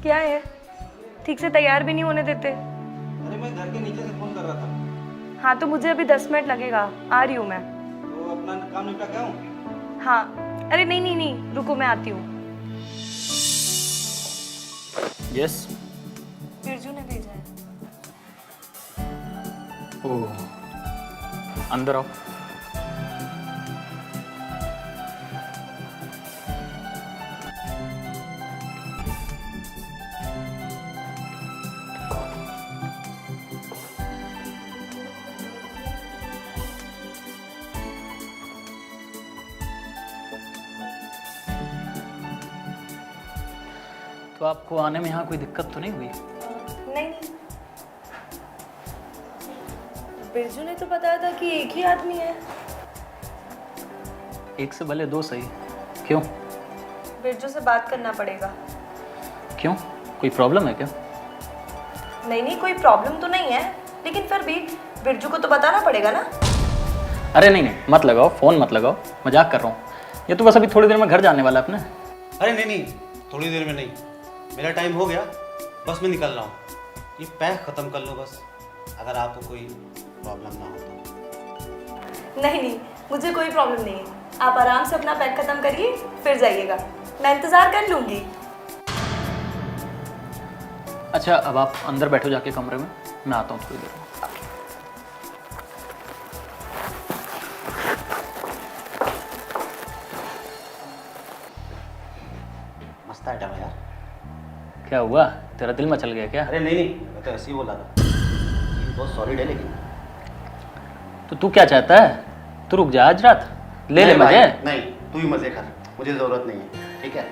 क्या है? ठीक से तैयार भी नहीं होने देते। अरे मैं घर के नीचे से फोन कर रहा था। हाँ तो मुझे अभी 10 मिनट लगेगा, आ रही हूँ मैं। तो अपना काम निपटा के आऊं? हाँ, अरे नहीं नहीं नहीं, रुको मैं आती हूँ। यस। बिरजू ने भेजा है। ओह, अंदर आओ। तो आपको आने में यहाँ कोई दिक्कत तो नहीं हुई? नहीं, बिरजू ने तो बताया था कि एक ही आदमी है। एक से भले दो सही। क्यों? बिरजू से बात करना पड़ेगा। क्यों, कोई प्रॉब्लम है क्या? नहीं नहीं, कोई प्रॉब्लम तो नहीं है, लेकिन फिर भी बिरजू को तो बताना पड़ेगा ना। अरे नहीं नहीं, मत लगाओ फ़ोन, मत लगाओ, मजाक कर रहा हूँ। ये तो बस अभी थोड़ी देर में घर जाने वाला है अपने। अरे नहीं नहीं, थोड़ी देर में नहीं, मेरा टाइम हो गया, बस मैं निकल रहा हूँ। ये पैक ख़त्म कर लो बस, अगर आपको कोई प्रॉब्लम ना हो तो। नहीं नहीं, मुझे कोई प्रॉब्लम नहीं है। आप आराम से अपना पैक खत्म करिए, फिर जाइएगा, मैं इंतज़ार कर लूँगी। अच्छा, अब आप अंदर बैठो जाके कमरे में, मैं आता हूँ थोड़ी देर में। मस्त आइटम है यार। क्या हुआ, तेरा दिल मचल गया क्या? अरे नहीं नहीं, मैं तो ऐसे ही बोला था। ये बहुत सॉलिड है लेकिन। तो तू क्या चाहता है? तू रुक जा, आज रात ले ले मजे। नहीं, तू ही मजे कर, मुझे ज़रूरत नहीं है, ठीक है?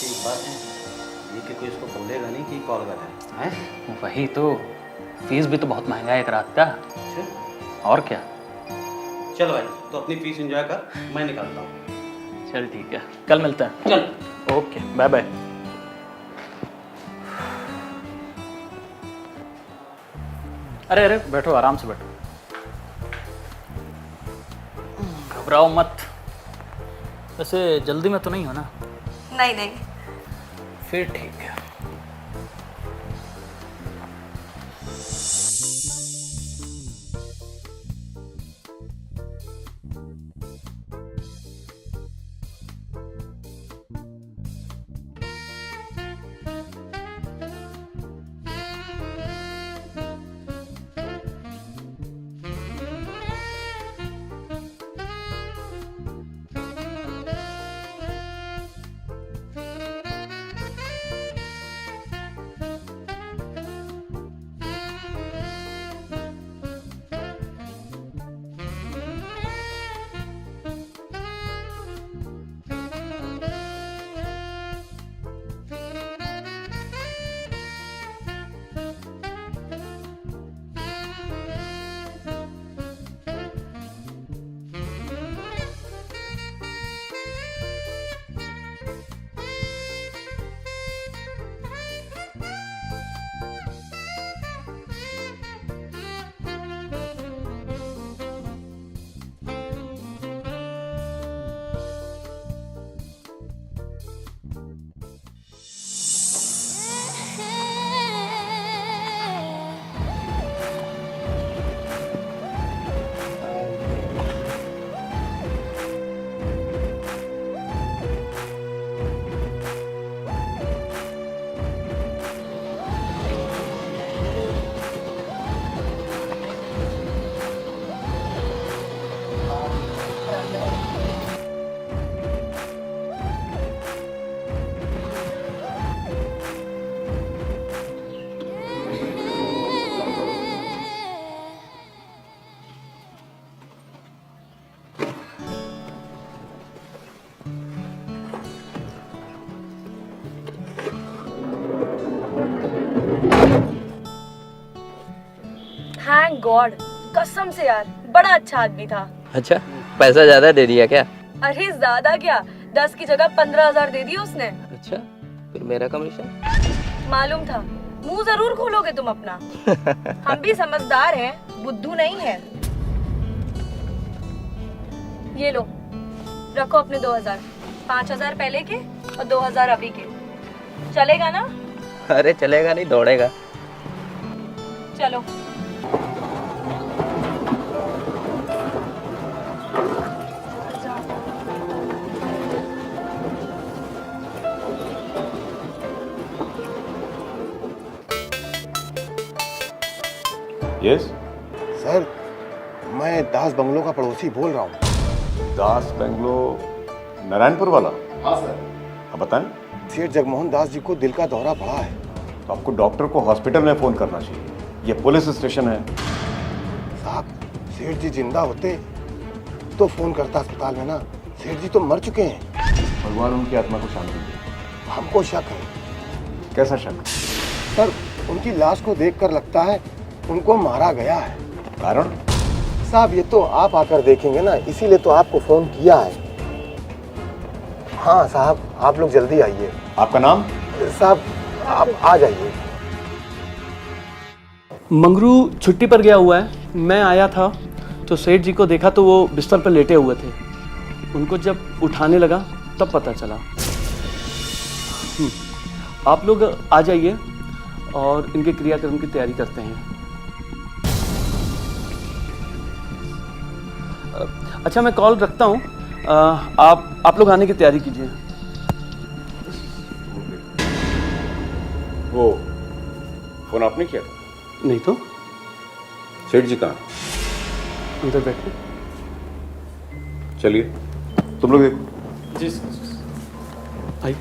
एक बात है, ये कि कोई इसको बोलेगा नहीं कि कॉल कर रहा है। वही तो, फीस भी तो बहुत महंगा है एक रात का। अच्छा, और क्या। चल भाई, तो अपनी फीस एंजॉय कर, मैं निकलता हूँ। चल ठीक है, कल मिलते हैं। चल। Okay, bye bye. अरे अरे बैठो, आराम से बैठो, घबराओ मत। वैसे जल्दी में तो नहीं हो ना? नहीं नहीं। फिर ठीक है। थैंक गॉड, कसम से यार बड़ा अच्छा आदमी था। अच्छा, पैसा ज्यादा दे दिया क्या? अरे ज्यादा क्या, 10 की जगह 15,000 दे दिए उसने। अच्छा, फिर मेरा कमीशन? मालूम था, मुंह जरूर खोलोगे तुम अपना। हम भी समझदार हैं, बुद्धू नहीं है। ये लो, रखो अपने 2,000, 5,000 पहले के और 2,000 अभी के। चलेगा ना? अरे चलेगा नहीं, दौड़ेगा। चलो। यस सर, मैं दास बंगलो का पड़ोसी बोल रहा हूँ। दास बेंगलो, नारायणपुर वाला? हाँ सर। अब बताएं। सेठ जगमोहन दास जी को दिल का दौरा पड़ा है। तो आपको डॉक्टर को हॉस्पिटल में फ़ोन करना चाहिए, ये पुलिस स्टेशन है। साहब, सेठ जी जिंदा होते तो फोन करता अस्पताल में ना। सेठ जी तो मर चुके हैं। भगवान उनकी आत्मा को शांति दे। हमको शक है। कैसा शक? सर, उनकी लाश को देखकर लगता है उनको मारा गया है। कारण? साहब, ये तो आप आकर देखेंगे ना, इसीलिए तो आपको फोन किया है। हाँ साहब, आप लोग जल्दी आइए। आपका नाम? साहब, आप आ जाइए। मंगरू छुट्टी पर गया हुआ है। मैं आया था तो सेठ जी को देखा तो वो बिस्तर पर लेटे हुए थे। उनको जब उठाने लगा तब पता चला। आप लोग आ जाइए और इनके क्रियाक्रम की तैयारी करते हैं। अच्छा, मैं कॉल रखता हूँ। आप लोग आने की तैयारी कीजिए। वो फोन आपने किया था? नहीं तो सेठ जी कहाँ? अंदर बैठे। चलिए, तुम लोग देखो। जी आइए।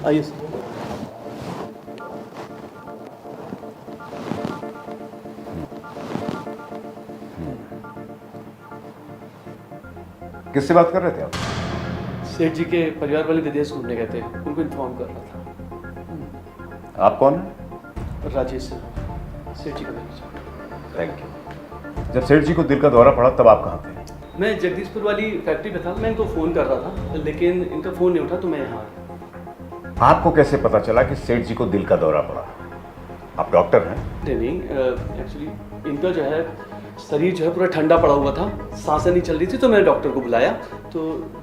आइए सर। किससे बात कर रहे थे आप? सेठ जी के परिवार वाले विदेश घूमने गए थे, उनको इन्फॉर्म कर रहा था। आप कौन हैं? राजेश सेठ जी का मैनेजर। Thank you. जब सेठ जी को दिल का दौरा पड़ा तब आप कहाँ थे? मैं जगदीशपुर वाली फैक्ट्री पे था। मैं इनको फ़ोन कर रहा था लेकिन इनका फ़ोन नहीं उठा तो मैं यहाँ आ गया। आपको कैसे पता चला कि सेठ जी को दिल का दौरा पड़ा? आप डॉक्टर हैं? नहीं, एक्चुअली इनका जो है शरीर जो है पूरा ठंडा पड़ा हुआ था, सांसें नहीं चल रही थी, तो मैंने डॉक्टर को बुलाया तो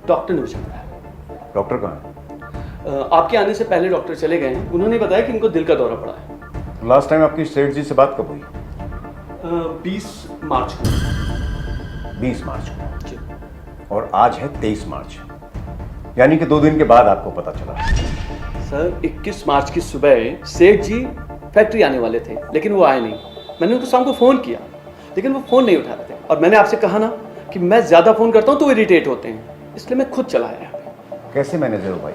डॉक्टर ने मुझे बताया। डॉक्टर कहाँ है? आपके आने से पहले डॉक्टर चले गए हैं। उन्होंने बताया कि इनको दिल का दौरा पड़ा है। लास्ट टाइम आपकी सेठ जी से बात कब हुई? 20 मार्च को। 20 मार्च को। जी। और आज है 23 मार्च, यानी कि 2 दिन के बाद आपको पता चला। सर, 21 मार्च की सुबह सेठ जी फैक्ट्री आने वाले थे लेकिन वो आए नहीं। मैंने उनको शाम को फ़ोन किया लेकिन वो फ़ोन नहीं उठा रहे थे, और मैंने आपसे कहा ना कि मैं ज़्यादा फ़ोन करता हूँ तो वो इरिटेट होते हैं, इसलिए मैं खुद चला आया। कैसे मैनेजर हो भाई?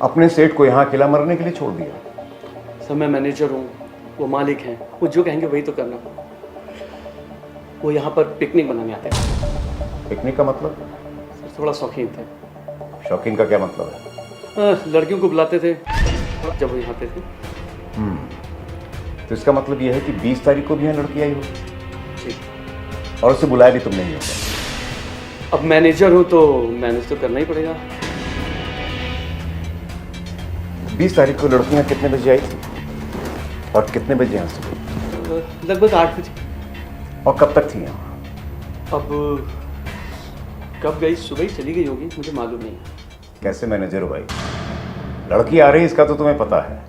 अपने सेठ को यहाँ अकेला मरने के लिए छोड़ दिया। सर, मैं मैनेजर हूँ, वो मालिक हैं, वो जो कहेंगे वही तो करना। वो यहाँ पर पिकनिक बनाने आते हैं। पिकनिक का मतलब? सर, थोड़ा शौकीन थे। शौकीन का क्या मतलब है? लड़कियों को बुलाते थे जब वो यहाँ पे थे। तो इसका मतलब यह है कि 20 तारीख को भी यहाँ लड़की आई हो जी। और उसे बुलाया भी तुमने नहीं होगा। अब मैनेजर हूँ तो मैनेज तो करना ही पड़ेगा। 20 तारीख को लड़कियाँ कितने बजे आई थी और कितने बजे यहाँ से? लगभग 8 बजे। और कब तक थी यहाँ? अब कब गई? सुबह ही चली गई होगी, मुझे मालूम नहीं। कैसे मैनेजर हो भाई? लड़की आ रही है इसका तो तुम्हें पता है,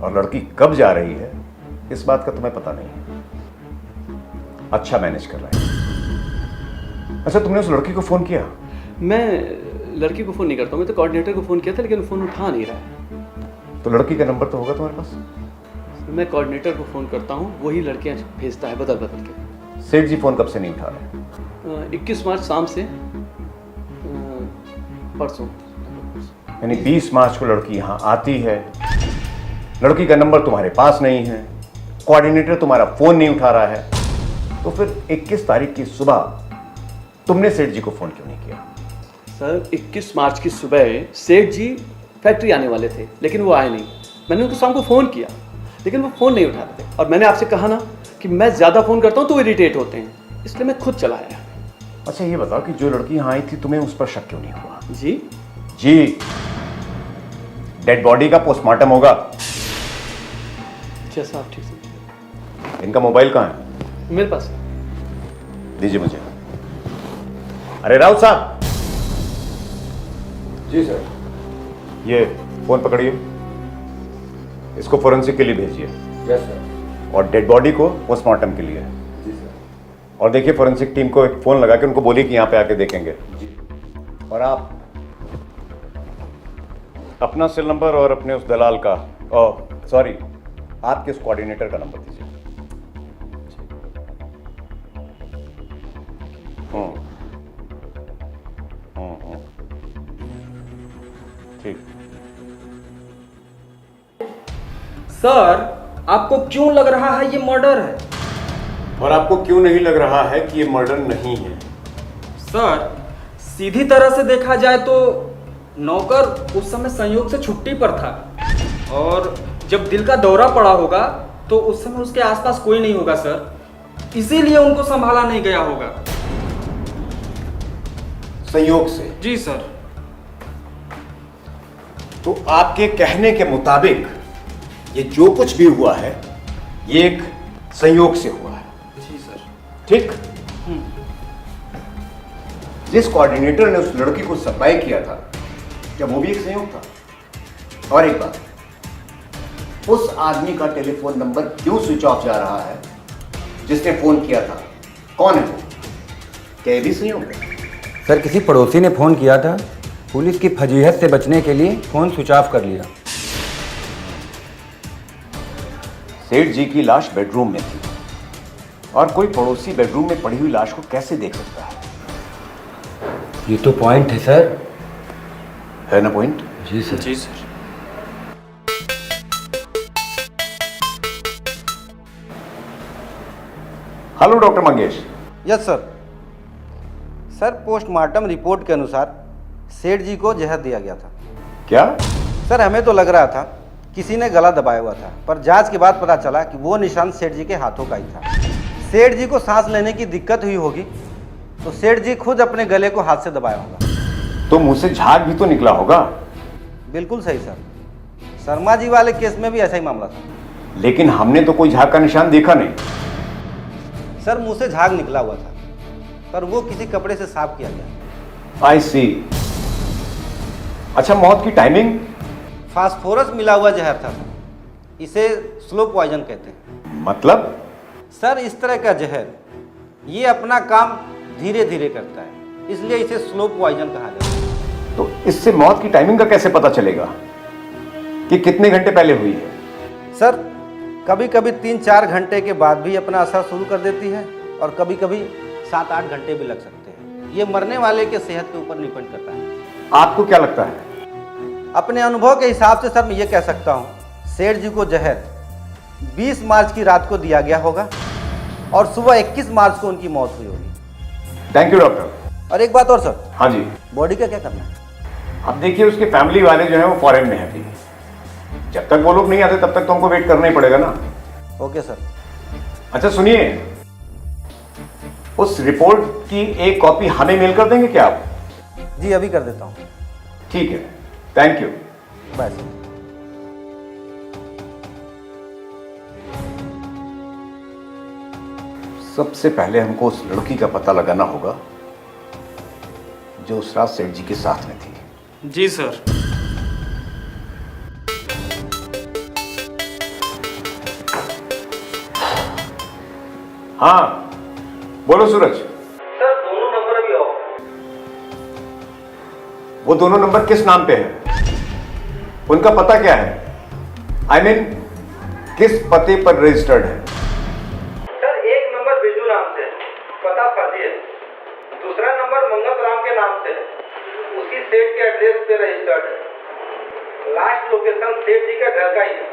और लड़की कब जा रही है इस बात का तुम्हें पता नहीं है। अच्छा मैनेज कर रहा है। अच्छा, तुमने उस लड़की को फ़ोन किया? मैं लड़की को फ़ोन नहीं करता हूँ, मैं तो कोऑर्डिनेटर को फ़ोन किया था लेकिन फ़ोन उठा नहीं रहा है। तो लड़की का नंबर तो होगा तुम्हारे पास? मैं कोऑर्डिनेटर को फ़ोन करता हूँ, वही लड़कियाँ भेजता है बदल बदल के। सेठ जी फ़ोन कब से नहीं उठा रहे? 21 मार्च शाम से परसों। यानी 20 मार्च को लड़की यहाँ आती है, लड़की का नंबर तुम्हारे पास नहीं है, कोऑर्डिनेटर तुम्हारा फोन नहीं उठा रहा है, तो फिर 21 तारीख की सुबह तुमने सेठ जी को फोन क्यों नहीं किया? सर 21 मार्च की सुबह सेठ जी फैक्ट्री आने वाले थे, लेकिन वो आए नहीं। मैंने उनको शाम को फ़ोन किया, लेकिन वो फ़ोन नहीं उठा रहे थे। और मैंने आपसे कहा ना कि मैं ज़्यादा फ़ोन करता हूँ तो इरिटेट होते हैं, इसलिए मैं खुद चला आया। अच्छा ये बताओ कि जो लड़की यहाँ आई थी तुम्हें उस पर शक क्यों नहीं हुआ? जी जी, डेड बॉडी का पोस्टमार्टम होगा। जैसा आप ठीक समझे। इनका मोबाइल कहाँ है? मेरे पास। दीजिए मुझे। अरे राउत साहब। जी सर। ये फोन पकड़िए, इसको फोरेंसिक के लिए भेजिए। Yes sir. और डेड बॉडी को पोस्टमार्टम के लिए। जी सर। और देखिए फोरेंसिक टीम को एक फोन लगा के उनको बोलिए कि यहाँ पे आके देखेंगे। जी। और आप अपना सेल नंबर और अपने उस दलाल का, सॉरी, आपके उस कोऑर्डिनेटर का नंबर दीजिए। ठीक। सर, आपको क्यों लग रहा है ये मर्डर है? और आपको क्यों नहीं लग रहा है कि ये मर्डर नहीं है? सर, सीधी तरह से देखा जाए तो नौकर उस समय संयोग से छुट्टी पर था, और जब दिल का दौरा पड़ा होगा तो उस समय उसके आसपास कोई नहीं होगा सर, इसीलिए उनको संभाला नहीं गया होगा। संयोग से? जी सर। तो आपके कहने के मुताबिक ये जो कुछ भी हुआ है ये एक संयोग से हुआ है? जी सर। ठीक। जिस कोऑर्डिनेटर ने उस लड़की को सप्लाई किया था, क्या वो भी एक संयोग था? और एक बात, उस आदमी का टेलीफोन नंबर क्यों स्विच ऑफ जा रहा है जिसने फोन किया था? कौन है वो? क्या ये भी संयोग है? सर, किसी पड़ोसी ने फ़ोन किया था, पुलिस की फजीहत से बचने के लिए फ़ोन स्विच ऑफ कर लिया। सेठ जी की लाश बेडरूम में थी, और कोई पड़ोसी बेडरूम में पड़ी हुई लाश को कैसे देख सकता है? ये तो पॉइंट है सर। है ना पॉइंट? जी सर। जी sir. Hello doctor Mangesh. Yes sir. Sir, postmortem report के अनुसार सेठ जी को जहर दिया गया था। क्या? सर, हमें तो लग रहा था किसी ने गला दबाया हुआ था, पर जांच के बाद पता चला कि वो निशान सेठ जी के हाथों का ही था। सेठ जी को सांस लेने की दिक्कत हुई होगी तो सेठ जी खुद अपने गले को हाथ से दबाया होगा। तो मुंह से झाग भी तो निकला होगा? बिल्कुल सही सर, शर्मा जी वाले केस में भी ऐसा ही मामला था। लेकिन हमने तो कोई झाग का निशान देखा नहीं। सर, मुंह से झाग निकला हुआ था, पर वो किसी कपड़े से साफ किया गया। आई सी। अच्छा, मौत की टाइमिंग? फास्फोरस मिला हुआ जहर था, इसे स्लो पॉइजन कहते हैं। मतलब? सर, इस तरह का जहर ये अपना काम धीरे धीरे करता है, इसलिए इसे स्लो पॉइजन कहा जाता है। तो इससे मौत की टाइमिंग का कैसे पता चलेगा कि कितने घंटे पहले हुई है? सर, कभी कभी 3-4 घंटे के बाद भी अपना असर शुरू कर देती है, और कभी कभी 7-8 घंटे भी लग सकते हैं। ये मरने वाले के सेहत के ऊपर डिपेंड करता है। आपको क्या लगता है? अपने अनुभव के हिसाब से सर मैं ये कह सकता हूँ, सेठ जी को जहर 20 मार्च की रात को दिया गया होगा और सुबह 21 मार्च को उनकी मौत हुई होगी। Thank you doctor. और एक बात और सर। हाँ जी। बॉडी का क्या करना है? अब देखिए, उसके फैमिली वाले जो है वो फॉरेन में है अभी। जब तक वो लोग नहीं आते तब तक तो हमको वेट करना ही पड़ेगा ना। Okay sir. अच्छा सुनिए, उस रिपोर्ट की एक कॉपी हमें मेल कर देंगे क्या आप? जी, अभी कर देता हूँ। ठीक है, थैंक यू। Bye sir. सबसे पहले हमको उस लड़की का पता लगाना होगा जो उस रात सेठ जी के साथ में थी। जी सर। हाँ बोलो सूरज। सर, दोनों नंबर अभी ऑफ। वो दोनों नंबर किस नाम पे है? उनका पता क्या है? I mean, किस पते पर रजिस्टर्ड है? सर, एक नंबर बिजू नाम से, पता फर्जी है। दूसरा नंबर मंगत राम के नाम से, उसी सेठ के से रजिस्टर्ड है। लास्ट लोकेशन सेठ जी के घर का ही है।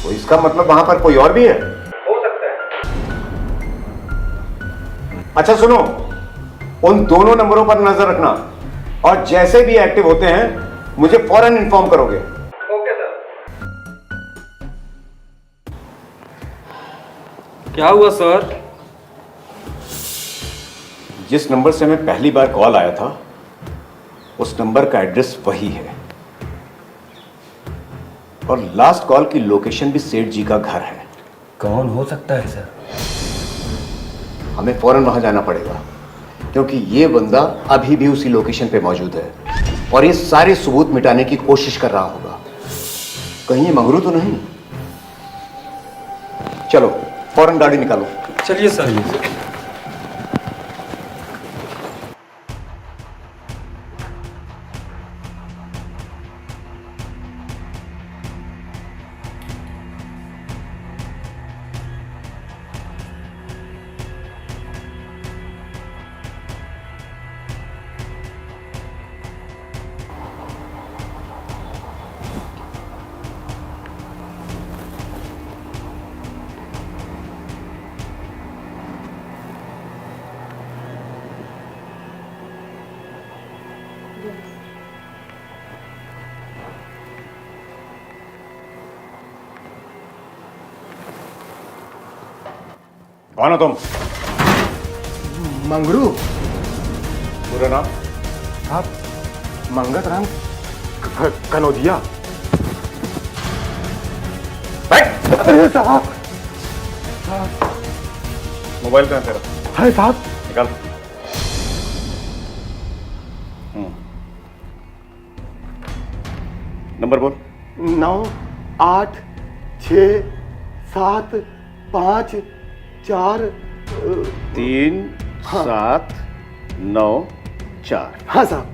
तो इसका मतलब वहां पर कोई और भी है? हो सकता है। अच्छा सुनो, उन दोनों नंबरों पर नजर रखना और जैसे भी एक्टिव होते हैं मुझे फौरन इन्फॉर्म करोगे। Okay sir. क्या हुआ सर? जिस नंबर से मैं पहली बार कॉल आया था उस नंबर का एड्रेस वही है और लास्ट कॉल की लोकेशन भी सेठ जी का घर है। कौन हो सकता है सर? हमें फौरन वहां जाना पड़ेगा क्योंकि ये बंदा अभी भी उसी लोकेशन पे मौजूद है और ये सारे सबूत मिटाने की कोशिश कर रहा होगा। कहीं ये मंगरू तो नहीं? चलो फौरन गाड़ी निकालो। चलिए सर। कौन हो तुम? मंगरू पूरा नाम? आप मंगत राम कनौजिया। अरे साहब, मोबाइल कहां तेरा? है साहब। निकाल। नंबर बोल। 9 8 6 7 5 4 3 7 9 4। हाँ साहब।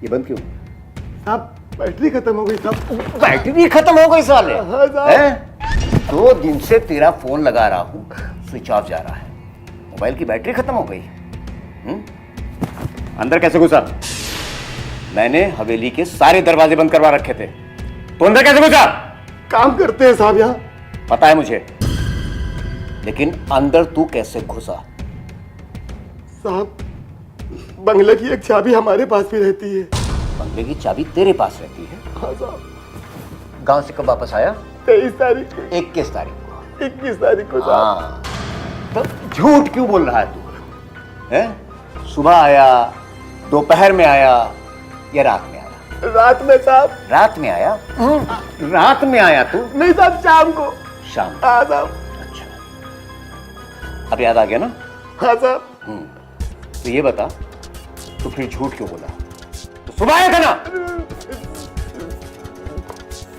ये बंद क्यों? साहब बैटरी खत्म हो गई साहब। बैटरी खत्म हो गई साले? हाँ साहब। हैं? 2 दिन से तेरा फोन लगा रहा हूं, स्विच ऑफ जा रहा है। मोबाइल की बैटरी खत्म हो गई? अंदर कैसे घुसा? मैंने हवेली के सारे दरवाजे बंद करवा रखे थे, तो अंदर कैसे घुसा? काम करते हैं साहब यहाँ। पता है मुझे, लेकिन अंदर तू कैसे घुसा? साहब बंगले की एक चाबी हमारे पास भी रहती है। बंगले की चाबी तेरे पास रहती है? हाँ साहब। गांव से कब वापस आया? 23 तारीख को। 21 तारीख को? 21 तारीख को साहब। हाँ, तो झूठ क्यों बोल रहा है तू? है? सुबह आया, दोपहर में आया या रात में आया? रात में साहब। रात में आया? रात में आया तू? नहीं साहब, शाम को। शाम? हाँ साहब। अच्छा, अब याद आ गया ना? हाँ साहब। तो ये बता, तो फिर झूठ क्यों बोला? तो सुबह आया था ना?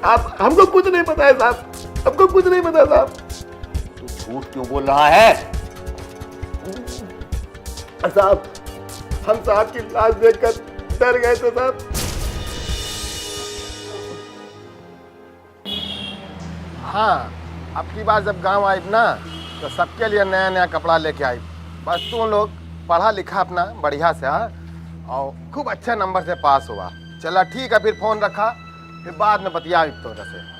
आप हमको कुछ नहीं पता है साहब, हमको कुछ नहीं पता साहब। तू झूठ क्यों बोल रहा है? साहब हम साहब की लाश देखकर डर गए थे साहब। हाँ, अब की बार जब गांव आई ना तो सबके लिए नया नया कपड़ा लेके आई। बस तुम लोग पढ़ा लिखा अपना बढ़िया से, हाँ, और खूब अच्छे नंबर से पास हुआ। चला ठीक है, फिर फोन रखा, फिर बाद में बतिया तो से।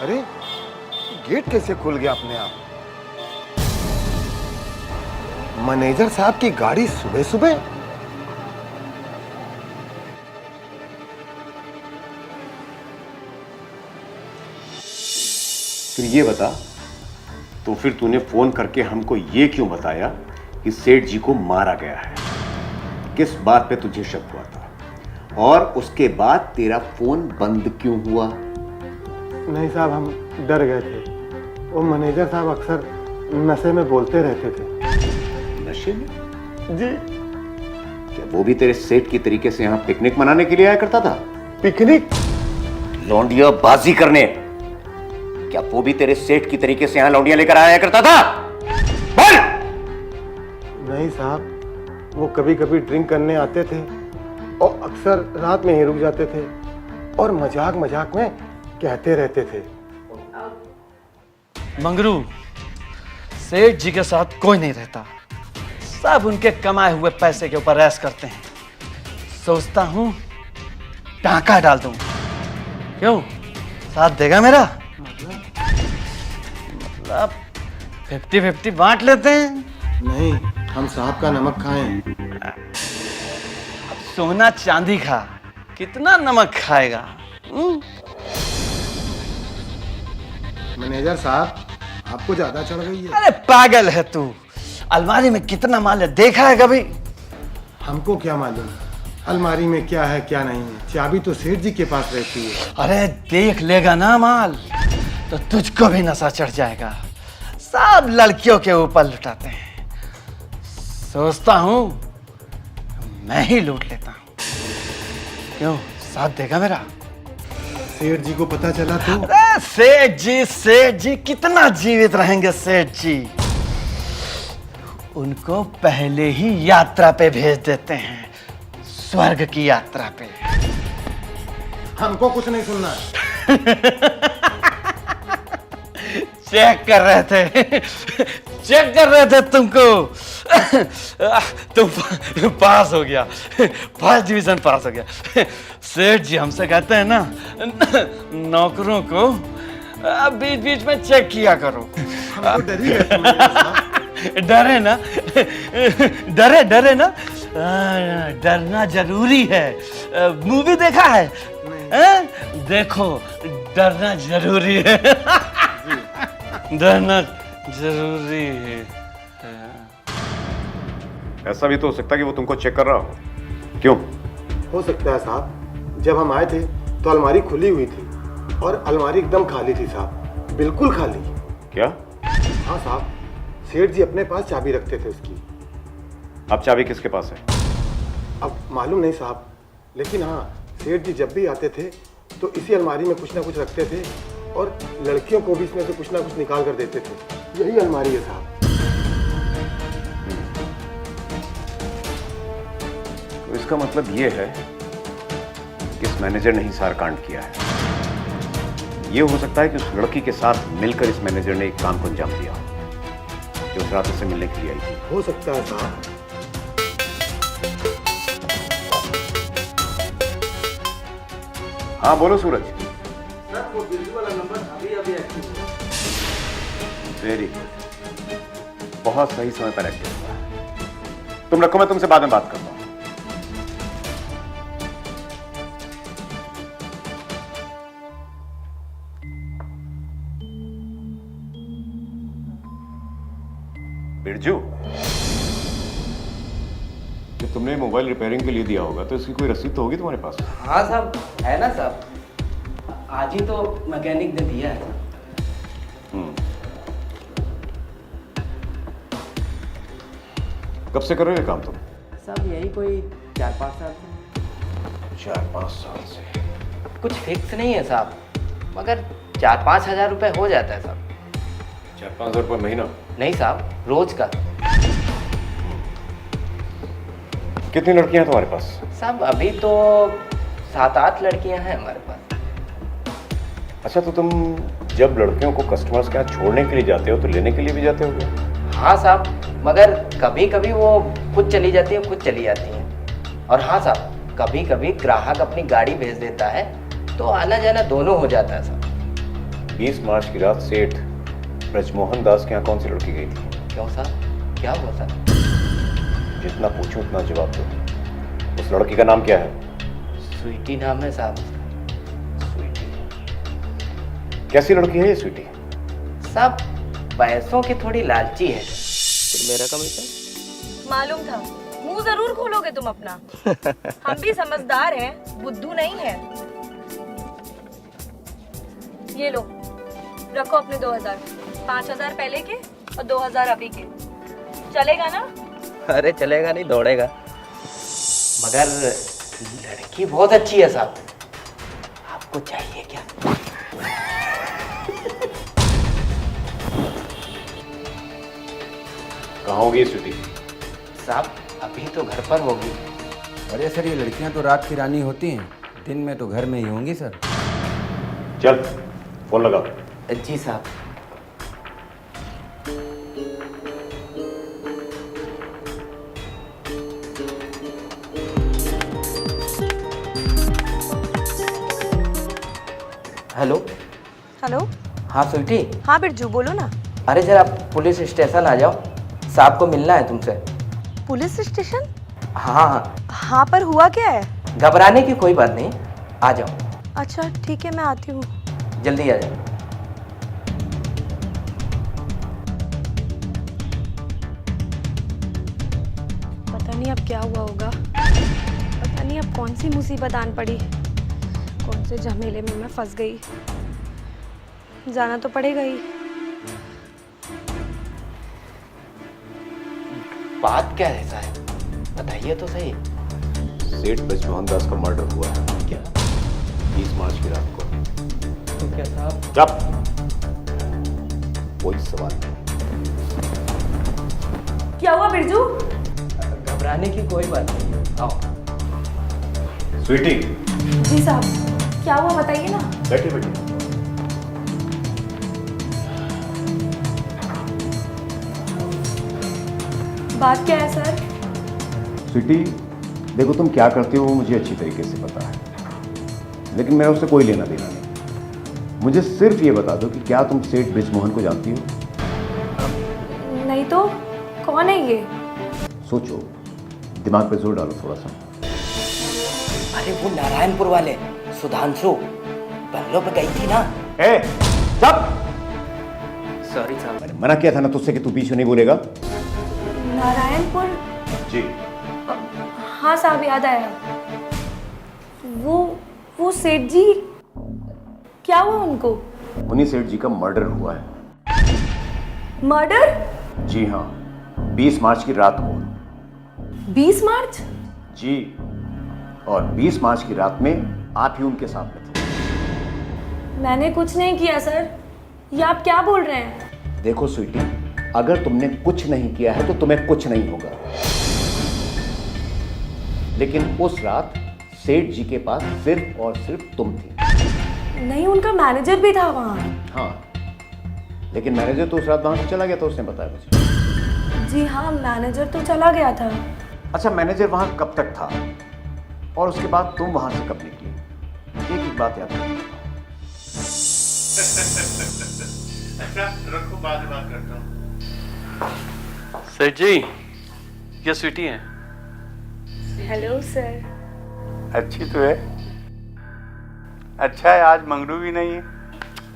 अरे गेट कैसे खुल गया अपने आप? मैनेजर साहब की गाड़ी सुबह सुबह? फिर ये बता, तो फिर तूने फोन करके हमको ये क्यों बताया कि सेठ जी को मारा गया है? किस बात पे तुझे शक हुआ था? और उसके बाद तेरा फोन बंद क्यों हुआ? नहीं साहब, हम डर गए थे। वो मैनेजर साहब अक्सर नशे में बोलते रहते थे। नशे में? जी। क्या वो भी तेरे सेठ की तरीके से यहाँ पिकनिक मनाने के लिए आया करता था? पिकनिक? लौंडिया बाजी करने। क्या वो भी तेरे सेठ की तरीके से यहाँ लौंडिया लेकर आया करता था? बोल! नहीं साहब, वो कभी कभी ड्रिंक करने आते थे और अक्सर रात में ही रुक जाते थे और मजाक मजाक में कहते रहते थे, मंगरू, सेठ जी के साथ कोई नहीं रहता, सब उनके कमाए हुए पैसे के ऊपर ऐश करते हैं। सोचता हूं टाका डाल दूं। क्यों, साथ देगा मेरा? मतलब 50-50 बांट लेते हैं। नहीं, हम साहब का नमक खाएं। सोना चांदी खा, कितना नमक खाएगा? मैनेजर साहब, आपको ज्यादा चढ़ गई है। अरे पागल है तू, अलमारी में कितना माल है देखा है कभी? हमको क्या मालूम अलमारी में क्या है क्या नहीं है, चाबी तो सेठ जी के पास रहती है। अरे देख लेगा ना माल तो तुझको भी नशा चढ़ जाएगा। सब लड़कियों के ऊपर लुटाते हैं, सोचता हूं मैं ही लूट लेता हूं। क्यों, साथ देगा मेरा? सेठ जी को पता चला तो? अरे सेठ जी कितना जीवित रहेंगे सेठ जी? उनको पहले ही यात्रा पे भेज देते हैं, स्वर्ग की यात्रा पे। हमको कुछ नहीं सुनना। चेक कर रहे थे तुमको। तुम पास हो गया, फर्स्ट डिवीजन पास हो गया। सेठ जी हमसे कहते हैं ना, नौकरों को बीच बीच में चेक किया करो। डरे ना, डरना जरूरी है। मूवी देखा है? देखो, डरना जरूरी है। डरना जरूरी है। ऐसा भी तो हो सकता है कि वो तुमको चेक कर रहा हो। क्यों? हो सकता है साहब, जब हम आए थे तो अलमारी खुली हुई थी और अलमारी एकदम खाली थी साहब, बिल्कुल खाली। क्या? हाँ साहब, सेठ जी अपने पास चाबी रखते थे उसकी। अब चाबी किसके पास है? अब मालूम नहीं साहब, लेकिन हाँ, सेठ जी जब भी आते थे तो इसी अलमारी में कुछ ना कुछ रखते थे और लड़कियों को भी इसमें से कुछ ना कुछ निकाल कर देते थे। यही अलमारी है साहब। तो इसका मतलब ये है कि इस मैनेजर ने ही सारा कांड किया है। ये हो सकता है कि उस लड़की के साथ मिलकर इस मैनेजर ने एक काम को अंजाम दिया जो उस रात से मिलने के लिए आई थी। हो सकता है साहब। हाँ बोलो सूरज। सर, वो बिरजू वाला नंबर अभी एक्टिव हुआ। वेरी गुड, बहुत सही समय पर एक्टिव हुआ। तुम रखो, मैं तुमसे बाद में बात करता हूं। बिरजू, जब तुमने मोबाइल रिपेयरिंग के लिए दिया होगा तो इसकी कोई रसीद तो होगी तुम्हारे पास? हाँ साहब, है ना साहब, आज ही तो मैकेनिक ने दिया है। कब से कर रहे हो ये काम तुम? साहब यही कोई 4-5 साल से। 4-5 साल से? कुछ फिक्स नहीं है साहब, मगर 4-5 हज़ार रुपये हो जाता है साहब। 4-5 हज़ार रुपये महीना? नहीं साहब, रोज का। कितनी लड़कियां हैं तुम्हारे पास? साहब अभी तो 7-8 लड़कियां हैं हमारे पास। अच्छा, तो तुम जब लड़कियों को कस्टमर्स के यहाँ छोड़ने के लिए जाते हो तो लेने के लिए भी जाते हो क्या? हाँ साहब, मगर कभी कभी वो खुद चली जाती हैं, खुद चली जाती हैं। और हाँ साहब, कभी कभी ग्राहक अपनी गाड़ी भेज देता है तो आना जाना दोनों हो जाता है साहब। 20 मार्च की रात सेठ ब्रजमोहन दास के यहाँ कौन सी लड़की गई थी? क्यों साहब, क्या हुआ साहब? जितना पूछूं उतना जवाब दो। उस लड़की का नाम क्या है? स्वीटी नाम है साहब उसका। स्वीटी? कैसी लड़की है ये स्वीटी? साहब पैसों की थोड़ी लालची है। फिर मेरा कमीशन? मालूम था, मुंह जरूर खोलोगे तुम अपना। हम भी समझदार हैं, बुद्धू नहीं है। ये लो, रखो अपने 2000, 5000 पहले के और 2000 अभी के। चलेगा ना? अरे चलेगा नहीं, दौड़ेगा। मगर लड़की बहुत अच्छी है साहब, आपको चाहिए क्या? कहाँ होगी स्वीटी? साहब अभी तो घर पर होगी। अरे सर, ये लड़कियां तो रात की रानी होती हैं, दिन में तो घर में ही होंगी सर। चल फोन लगा। जी साहब। हेलो। हेलो। हाँ स्वीटी। हाँ बिरजू बोलो ना। अरे जरा पुलिस स्टेशन आ जाओ, साहब को मिलना है तुमसे। Police station? हाँ हाँ। हाँ पर हुआ क्या है? घबराने की कोई बात नहीं, आ जाओ। अच्छा ठीक है, मैं आती हूँ। जल्दी आ जाओ। पता नहीं अब क्या हुआ होगा, पता नहीं अब कौन सी मुसीबत आन पड़ी, कौन से झमेले में मैं फंस गई। जाना तो पड़ेगा ही। बात क्या है साहब, बताइए तो सही। सेठ ब्रजमोहन दास का मर्डर हुआ है। क्या? 20 मार्च की रात को। तो क्या साहब? चुप, कोई सवाल नहीं। क्या हुआ बिरजू? घबराने की कोई बात नहीं, आओ। स्वीटी, जी साहब, क्या हुआ बताइए ना। बैठे बैठे। बात क्या है सर? स्वीटी, देखो तुम क्या करते हो वो मुझे अच्छी तरीके से पता है, लेकिन मेरा उससे कोई लेना देना नहीं। मुझे सिर्फ ये बता दो कि क्या तुम सेठ ब्रिजमोहन को जानती हो? नहीं तो कौन है ये? सोचो, दिमाग पे जोर डालो थोड़ा सा। अरे वो नारायणपुर वाले सुधांशु बंगलों पे गई थी ना। ए, चुप! सॉरी साहब। मैंने मना किया था ना तुझसे कि तू पीछे नहीं बोलेगा। नारायणपुर? जी। हाँ साहब याद आया। वो सेठ जी, क्या हुआ उनको? उन्हीं सेठ जी का मर्डर हुआ है। मर्डर? जी हाँ, 20 मार्च की रात को। 20 मार्च? जी, और 20 मार्च की रात में आप ही उनके साथ में थे। मैंने कुछ नहीं किया सर, ये आप क्या बोल रहे हैं? देखो स्वीटी, अगर तुमने कुछ नहीं किया है तो तुम्हें कुछ नहीं होगा, लेकिन उस रात सेठ जी के पास सिर्फ और सिर्फ तुम थी। नहीं, उनका मैनेजर भी था वहाँ। हाँ, लेकिन मैनेजर तो उस रात वहां से चला गया था, उसने बताया मुझे। जी हाँ, मैनेजर तो चला गया था। अच्छा, मैनेजर वहां कब तक था और उसके बाद तुम वहां से कब निकली? एक एक बात याद रखना। अच्छा रखो, बाद में बात करता हूँ। सेठ जी, ये स्वीटी है। Hello sir. अच्छी तो है। अच्छा है, आज मंगरू भी नहीं है।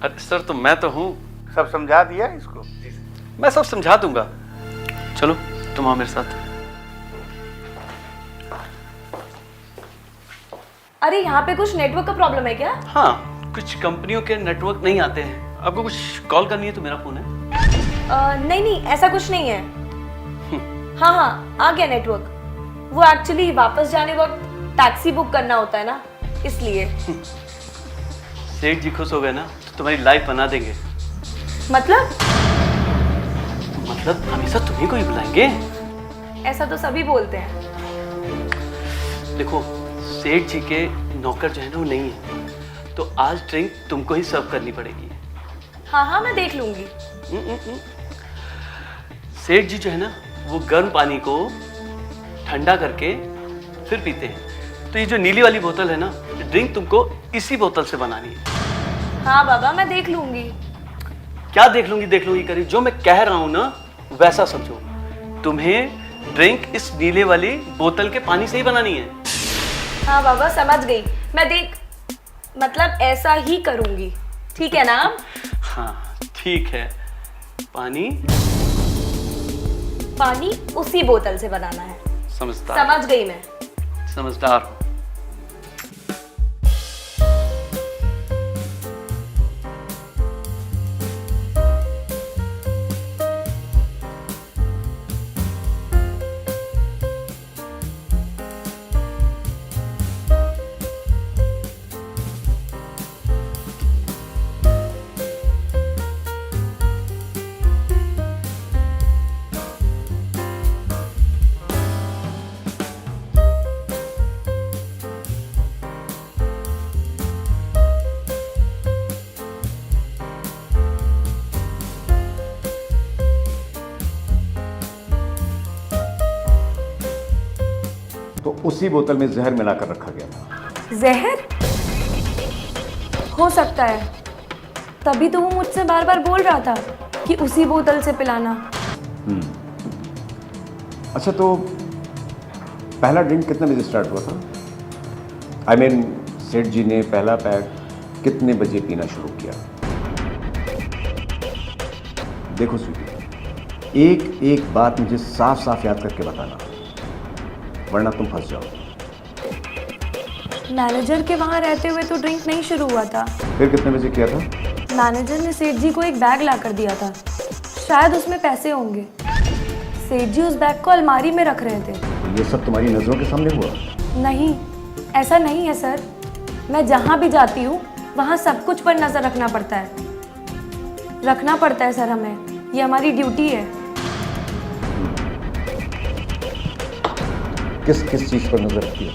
अरे सर, तो मैं तो हूँ। सब समझा दिया इसको? मैं सब समझा दूंगा। चलो तुम आओ मेरे साथ। अरे यहाँ पे कुछ नेटवर्क का प्रॉब्लम है क्या? हाँ, कुछ कंपनियों के नेटवर्क नहीं आते हैं। आपको कुछ कॉल करनी है तो मेरा फोन है। नहीं नहीं, ऐसा कुछ नहीं है। हाँ हाँ, आ गया नेटवर्क। वो एक्चुअली वापस जाने वक्त टैक्सी बुक करना होता है ना, इसलिए। सेठ जी खुश हो गए ना तो तुम्हारी लाइफ बना देंगे। मतलब हमेशा तुम्ही को ही बुलाएंगे। ऐसा तो सभी बोलते हैं। देखो, सेठ जी के नौकर जो है ना वो नहीं है, तो आज ड्रिंक तुमको ही सर्व करनी पड़ेगी। हाँ हाँ, मैं देख लूंगी। सेठ जी जो है ना वो गर्म पानी को ठंडा करके फिर पीते हैं। तो ये जो नीली वाली बोतल है ना, ड्रिंक तुमको इसी बोतल से बनानी है। हाँ बाबा, मैं देख लूंगी। क्या देख लूंगी करी, जो मैं कह रहा हूं ना वैसा समझो। तुम्हें ड्रिंक इस नीले वाली बोतल के पानी से ही बनानी है। हाँ बाबा, समझ गई। मैं मतलब ऐसा ही करूंगी, ठीक है ना? हाँ ठीक है। पानी उसी बोतल से बनाना है। समझदार। समझ गई मैं। समझदार हो। तो उसी बोतल में जहर मिलाकर रखा गया था। जहर? हो सकता है, तभी तो वो मुझसे बार बार बोल रहा था कि उसी बोतल से पिलाना। अच्छा, तो पहला ड्रिंक कितने बजे स्टार्ट हुआ था? आई मीन सेठ जी ने पहला पैक कितने बजे पीना शुरू किया? देखो स्वीटी, एक एक बात मुझे साफ साफ याद करके बताना, वरना तुम फंस जाओ। मैनेजर के वहाँ रहते हुए तो ड्रिंक नहीं शुरू हुआ था। फिर कितने बजे किया था? मैनेजर ने सेठ जी को एक बैग ला कर दिया था, शायद उसमें पैसे होंगे। सेठ जी उस बैग को अलमारी में रख रहे थे। ये सब तुम्हारी नजरों के सामने हुआ? नहीं, ऐसा नहीं है सर। मैं जहाँ भी जाती हूँ वहाँ सब कुछ पर नजर रखना पड़ता है। सर हमें, ये हमारी ड्यूटी है। किस किस चीज पर नजर रखती है?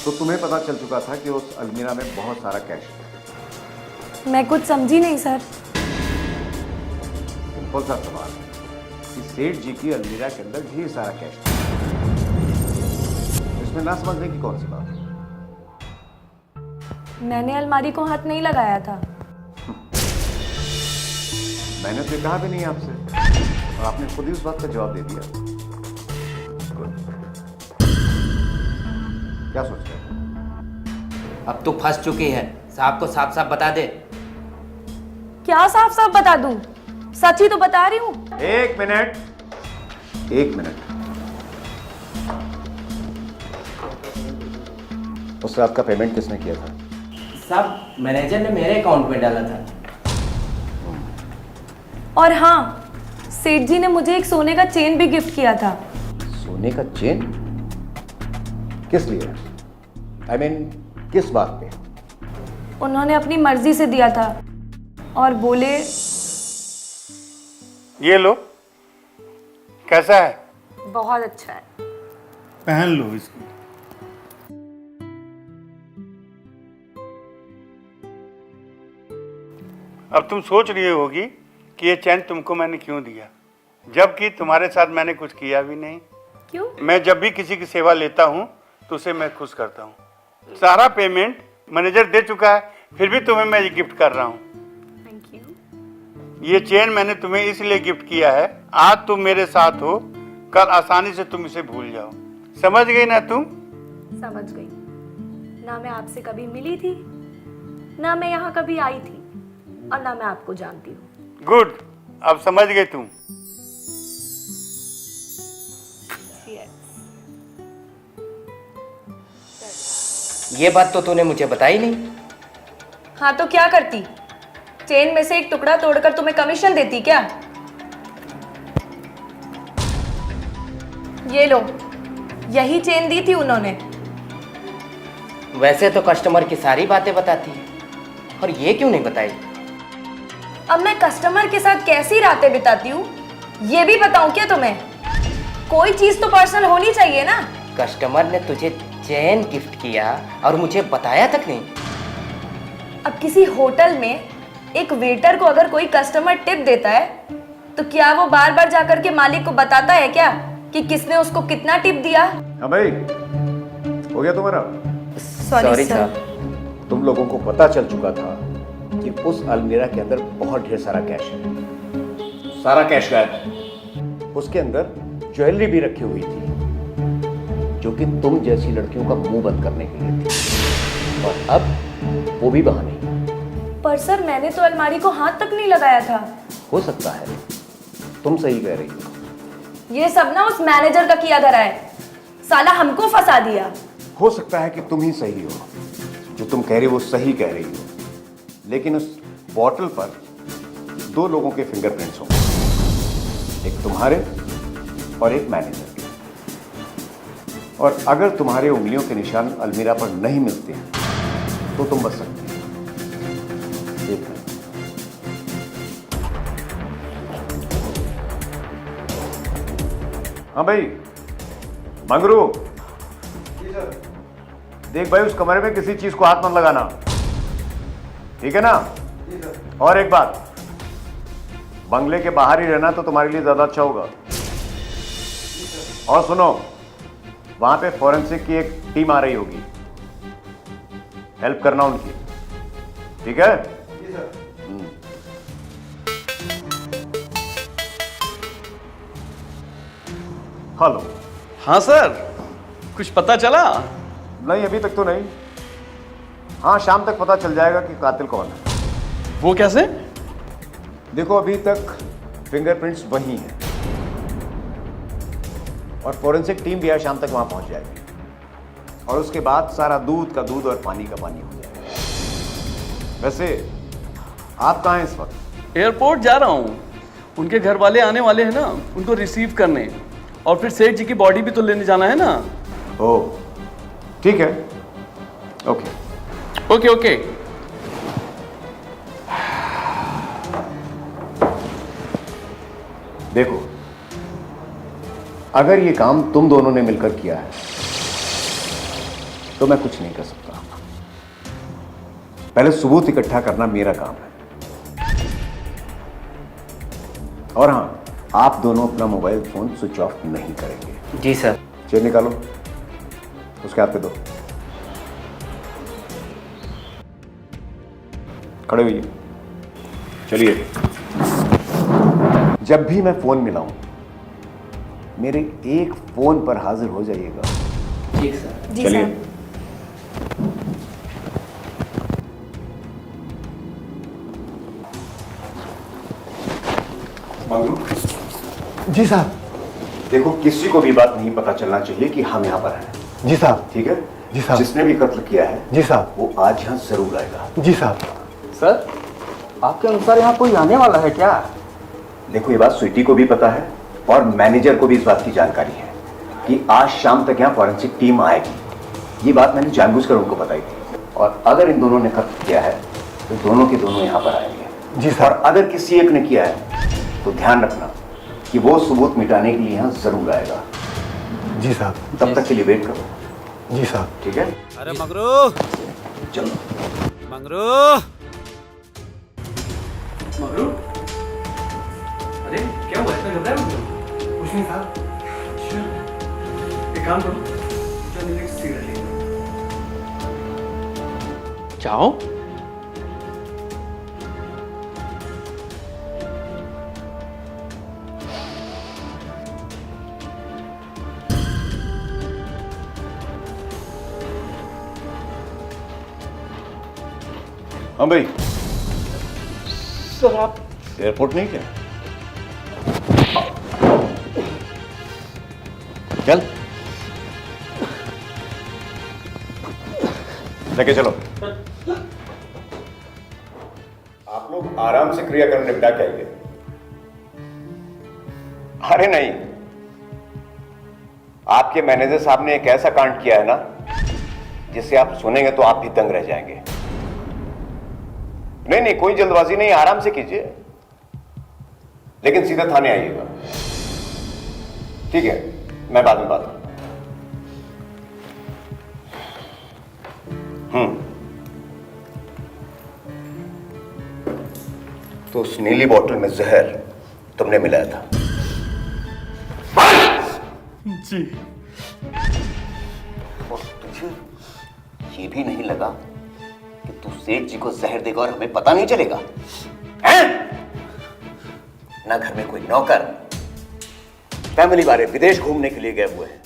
तो तुम्हें पता चल चुका था कि उस अलमीरा में बहुत सारा कैश है। मैं कुछ समझी नहीं सर। सिंपल सा सवाल है कि सेठ जी की अलमीरा के अंदर ढेर सारा कैश था, इसमें ना समझने की कौन सी बात है? मैंने अलमारी को हाथ नहीं लगाया था। मैंने तो कहा भी नहीं आपसे, और आपने खुद ही उस बात का जवाब दे दिया। क्या सोच रहे हैं? अब तू फंस चुकी है, साहब को साफ साफ बता दे। क्या साफ साफ बता दूं? सच ही तो बता रही हूँ। एक मिनट। उस रात का पेमेंट किसने किया था? साहब, मैनेजर ने मेरे अकाउंट में डाला था। और हाँ, सेठ जी ने मुझे एक सोने का चेन भी गिफ्ट किया था। सोने का चेन? किस लिए? I mean, किस बात पे? उन्होंने अपनी मर्जी से दिया था और बोले, ये लो, कैसा है? बहुत अच्छा है। पहन लो इसको। अब तुम सोच रही होगी कि ये चैन तुमको मैंने क्यों दिया, जबकि तुम्हारे साथ मैंने कुछ किया भी नहीं। क्यों? मैं जब भी किसी की सेवा लेता हूँ तो उसे मैं खुश करता हूँ। सारा पेमेंट मैनेजर दे चुका है, फिर भी तुम्हें मैं ये गिफ्ट कर रहा हूँ। Thank you. ये चेन मैंने तुम्हें इसलिए गिफ्ट किया है, आज तुम मेरे साथ हो, कल आसानी से तुम इसे भूल जाओ। समझ गई ना तुम? समझ गई। ना मैं आपसे कभी मिली थी, ना मैं यहाँ कभी आई थी, और ना मैं आपको जानती हूँ। गुड, अब समझ गई तुम। ये बात तो तूने मुझे बताई नहीं। हाँ तो क्या करती? चेन में से एक टुकड़ा तोड़कर तुम्हें कमीशन देती क्या? ये लो, यही चेन दी थी उन्होंने। वैसे तो कस्टमर की सारी बातें बताती है, और ये क्यों नहीं बताई? अब मैं कस्टमर के साथ कैसी रातें बिताती हूँ ये भी बताऊं क्या तुम्हें? कोई चीज तो पर्सनल होनी चाहिए ना। कस्टमर ने तुझे चेन गिफ्ट किया और मुझे बताया तक नहीं। अब किसी होटल में एक वेटर को अगर कोई कस्टमर टिप देता है तो क्या वो बार बार जाकर के मालिक को बताता है क्या कि किसने उसको कितना टिप दिया? हाँ भाई, हो गया तुम्हारा? Sorry sir. तुम लोगों को पता चल चुका था कि उस अलमीरा के अंदर बहुत ढेर सारा कैश है। सारा कैश गायब है। उसके अंदर ज्वेलरी भी रखी हुई थी जो कि तुम जैसी लड़कियों का मुंह बंद करने के लिए थी, और अब वो भी वहां नहीं। पर सर मैंने तो अलमारी को हाथ तक नहीं लगाया था। हो सकता है, तुम सही कह रही हो। ये सब ना उस मैनेजर का किया धरा है, साला हमको फंसा दिया। हो सकता है कि तुम ही सही हो, जो तुम कह रही हो वो सही कह रही हो, लेकिन उस बॉटल पर 2 लोगों के फिंगरप्रिंट्स होंगे, एक तुम्हारे और एक मैनेजर के। और अगर तुम्हारे उंगलियों के निशान अलमीरा पर नहीं मिलते हैं तो तुम बच सकते हो। देख लो। हाँ भाई, मंगरू, देख भाई उस कमरे में किसी चीज को हाथ मत लगाना, ठीक है ना? और एक बात, बंगले के बाहर ही रहना तो तुम्हारे लिए ज्यादा अच्छा होगा। और सुनो, वहां पे फॉरेंसिक की एक टीम आ रही होगी, हेल्प करना उनकी, ठीक है? हेलो। हाँ सर, कुछ पता चला? नहीं, अभी तक तो नहीं। हाँ, शाम तक पता चल जाएगा कि कातिल कौन है। वो कैसे? देखो, अभी तक फिंगरप्रिंट्स वही हैं और फॉरेंसिक टीम भी आज शाम तक वहां पहुंच जाएगी, और उसके बाद सारा दूध का दूध और पानी का पानी हो जाएगा। वैसे आप कहाँ हैं इस वक्त? एयरपोर्ट जा रहा हूँ, उनके घर वाले आने वाले हैं ना, उनको रिसीव करने, और फिर सेठ जी की बॉडी भी तो लेने जाना है ना। ओह, ठीक है, ओके ओके ओके। देखो, अगर ये काम तुम दोनों ने मिलकर किया है तो मैं कुछ नहीं कर सकता। पहले सबूत इकट्ठा करना मेरा काम है। और हां, आप दोनों अपना मोबाइल फोन स्विच ऑफ नहीं करेंगे। जी सर। चेन निकालो, उसके हाथ पे दो, खड़े होइए। चलिए, जब भी मैं फोन मिलाऊं मेरे एक फोन पर हाजिर हो जाइएगा। ठीक सर। चलिए। मंगरू। जी साहब। देखो, किसी को भी बात नहीं पता चलना चाहिए कि हम यहाँ पर हैं। जी साहब। ठीक है? जी साहब। जिसने भी कत्ल किया है, जी साहब, वो आज यहाँ जरूर आएगा। जी साहब। सर, आपके अनुसार यहाँ कोई आने वाला है क्या? देखो, ये बात स्वीटी को भी पता है और मैनेजर को भी इस बात की जानकारी है कि आज शाम तक यहाँ फॉरेंसिक टीम आएगी। ये बात मैंने जानबूझकर उनको बताई थी, और अगर इन दोनों ने कत्ल किया है तो दोनों के दोनों यहाँ पर आएंगे। जी सर। और अगर किसी एक ने किया है तो ध्यान रखना कि वो सबूत मिटाने के लिए यहाँ जरूर आएगा। जी साहब। तब तक के लिए वेट करो। जी साहब। ठीक है? अरे मंगरू, चलो। मंगरू, मगरू, अरे क्या हुआ, इतना घबराए हो? कुछ नहीं साहब। एक काम करो, चल एक सिगरेट ले चाहो। हाँ भाई, सर आप एयरपोर्ट नहीं क्या? चल, लेके चलो। आप लोग आराम से क्रियाकर्म निपटा के आइए। अरे नहीं, आपके मैनेजर साहब ने एक ऐसा कांड किया है ना, जिसे आप सुनेंगे तो आप भी दंग रह जाएंगे। नहीं नहीं, कोई जल्दबाजी नहीं, आराम से कीजिए, लेकिन सीधे थाने आइएगा। ठीक है? मैं बाद में बात करूंगा। तो उस नीली बोतल में जहर तुमने मिलाया था। जी। और तुझे ये भी नहीं लगा कि तू सेठ जी को जहर देगा और हमें पता नहीं चलेगा? हैं? ना घर में कोई नौकर, फैमिली वाले विदेश घूमने के लिए गए हुए हैं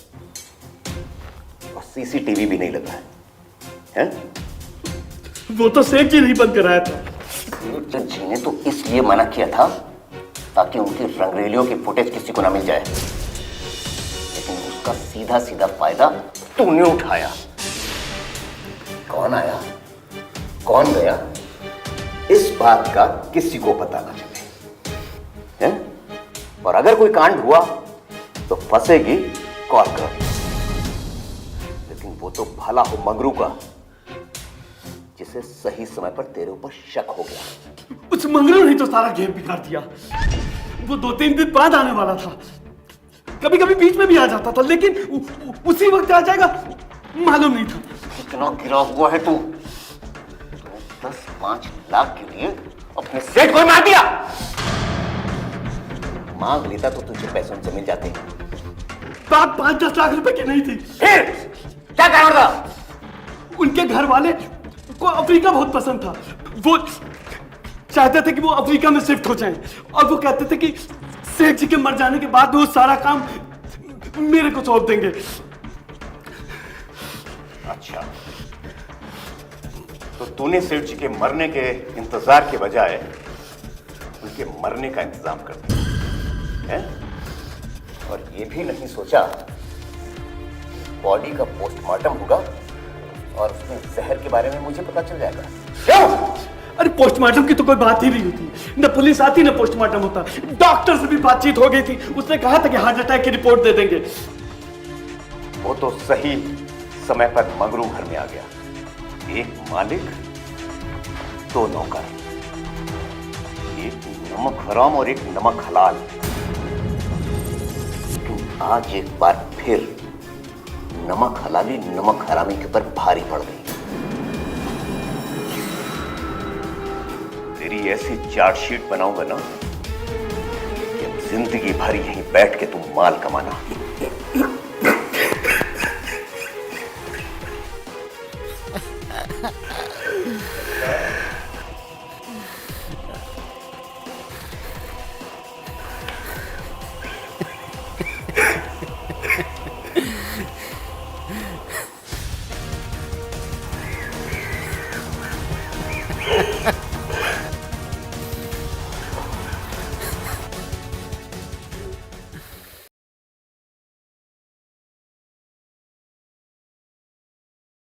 और सीसीटीवी भी नहीं लगा है, हैं? वो तो सेठ जी नहीं बंद कराया था। सेठ जी ने तो इसलिए मना किया था ताकि उनकी रंगरेलियों की फुटेज किसी को ना मिल जाए, लेकिन उसका सीधा सीधा फायदा तूने उठाया। कौन आया, कौन गया, इस बात का किसी को पता ना चले, हैं? और अगर कोई कांड हुआ तो फंसेगी कॉल कर। लेकिन वो तो भला हो मंगरू का जिसे सही समय पर तेरे ऊपर शक हो गया। उस मंगरू ने तो सारा गेम बिगाड़ दिया। वो 2-3 दिन बाद आने वाला था, कभी कभी बीच में भी आ जाता था, लेकिन उसी वक्त आ जाएगा मालूम नहीं था। कितना गिरा हुआ है तू? 10-5 लाख के लिए अपने सेठ को मार दिया। मांग लेता तो तुझे पैसों से मिल जाते। बात 5-10 लाख रुपए की नहीं थी। फिर क्या कारण था? उनके घर वाले को अफ्रीका बहुत पसंद था। वो चाहते थे कि वो अफ्रीका में शिफ्ट हो जाएं, और वो कहते थे कि सेठ जी के मर जाने के बाद वो सारा काम मेरे को सौंप देंगे। अच्छा, तो तूने सेठ जी के मरने के इंतजार के बजाय उनके मरने का इंतजाम कर दिया, हैं? और ये भी नहीं सोचा बॉडी का पोस्टमार्टम होगा और उसमें जहर के बारे में मुझे पता चल जाएगा। क्यों? अरे पोस्टमार्टम की तो कोई बात ही नहीं होती, न पुलिस आती न पोस्टमार्टम होता। डॉक्टर से भी बातचीत हो गई थी, उसने कहा था कि हार्ट अटैक की रिपोर्ट दे देंगे। वो तो सही समय पर मंगरू घर में आ गया। एक मालिक, 2 नौकर, एक नमक हराम और एक नमक हलाल। लेकिन आज एक बार फिर नमक हलाली नमक हरामी के ऊपर भारी पड़ गई। तेरी ऐसी चार्जशीट बनाऊंगा ना कि जिंदगी भर यहीं बैठ के तुम माल कमाना।